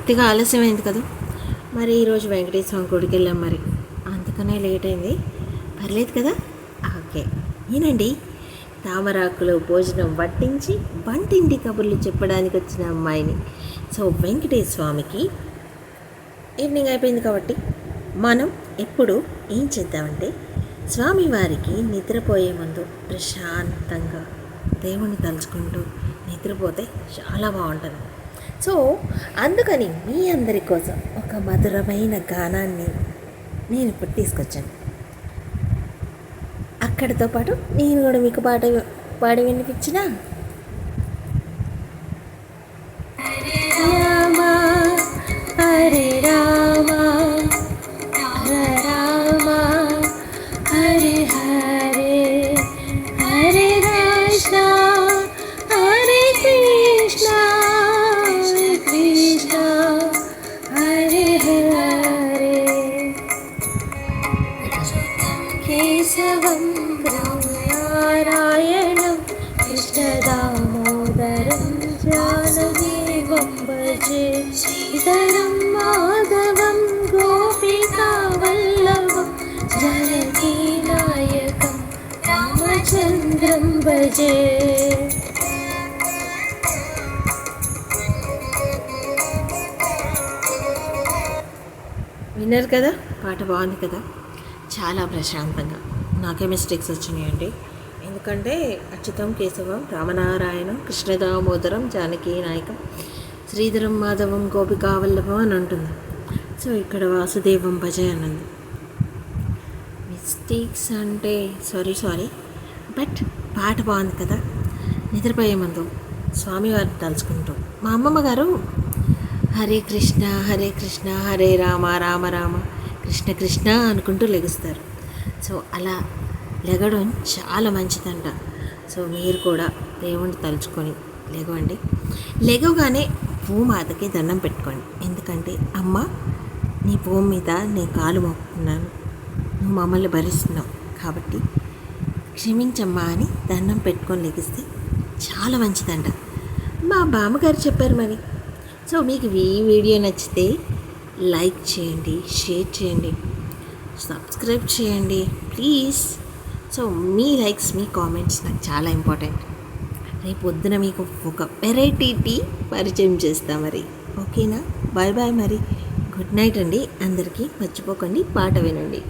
కొద్దిగా ఆలస్యమైంది కదా. మరి ఈరోజు వెంకటేశ్వర స్వామి గుడికి వెళ్ళాం, మరి అందుకనే లేట్ అయింది. పర్లేదు కదా. ఓకే, నేనండి తామరాకులో భోజనం వడ్డించి వంటింటి కబుర్లు చెప్పడానికి వచ్చిన అమ్మాయిని. సో వెంకటేశ్వర స్వామికి ఈవినింగ్ అయిపోయింది కాబట్టి మనం ఎప్పుడు ఏం చేద్దామంటే, స్వామివారికి నిద్రపోయే ముందు ప్రశాంతంగా దేవుని తలుచుకుంటూ నిద్రపోతే చాలా బాగుంటుంది. సో అందుకని మీ అందరి కోసం ఒక మధురమైన గానాన్ని నేను ఇప్పుడు తీసుకొచ్చాను. అక్కడితో పాటు నేను కూడా మీకు పాడి వినిపించిన రామ హరే రామ రామ హరే హరే హరే కృష్ణ హరే కృష్ణ కృష్ణ హరే హరే కేశవం నారాయణం కృష్ణ దామోదరం జానకీవం భజే శ్రీధరం మాధవం గోపికా వల్లభం జానకీ నాయకం రామచంద్రం భజే. విన్నారు కదా, పాట బాగుంది కదా, చాలా ప్రశాంతంగా. నాకే మిస్టేక్స్ వచ్చినాయండి, ఎందుకంటే అచ్యుతం కేశవం రామనారాయణం కృష్ణ దామోదరం జానకీ నాయకం శ్రీధరం మాధవం గోపికా వల్లభం అని ఉంటుంది. సో ఇక్కడ వాసుదేవం భజయ్ అన్నది. మిస్టేక్స్ అంటే సారీ, బట్ పాట బాగుంది కదా. నిద్రపోయే ముందు స్వామివారిని తలుచుకుంటూ మా అమ్మమ్మ గారు హరే కృష్ణ హరే రామ రామ రామ కృష్ణ కృష్ణ అనుకుంటూ లెగుస్తారు. సో అలా లెగడం చాలా మంచిదంట. సో మీరు కూడా దేవుణ్ణి తలుచుకొని లెగవండి. లెగవగానే భూమాతకి దండం పెట్టుకోండి. ఎందుకంటే అమ్మ, నీ భూమి మీద నేను కాలు మొక్కుతున్నాను, నువ్వు మమ్మల్ని భరిస్తున్నావు కాబట్టి క్షమించమ్మా అని దండం పెట్టుకొని లెగిస్తే చాలా మంచిదంట. మా బామ్మగారు చెప్పారు మరి. సో మీకు ఈ వీడియో నచ్చితే లైక్ చేయండి, షేర్ చేయండి, సబ్స్క్రైబ్ చేయండి please. So me likes, me comments నాకు చాలా ఇంపార్టెంట్. రేపు పొద్దున మీకు ఒక వెరైటీ టీ పరిచయం చేస్తా మరి. ఓకేనా? బాయ్ బాయ్ మరి. గుడ్ నైట్ అండి అందరికీ. మర్చిపోకండి, పాట వినండి.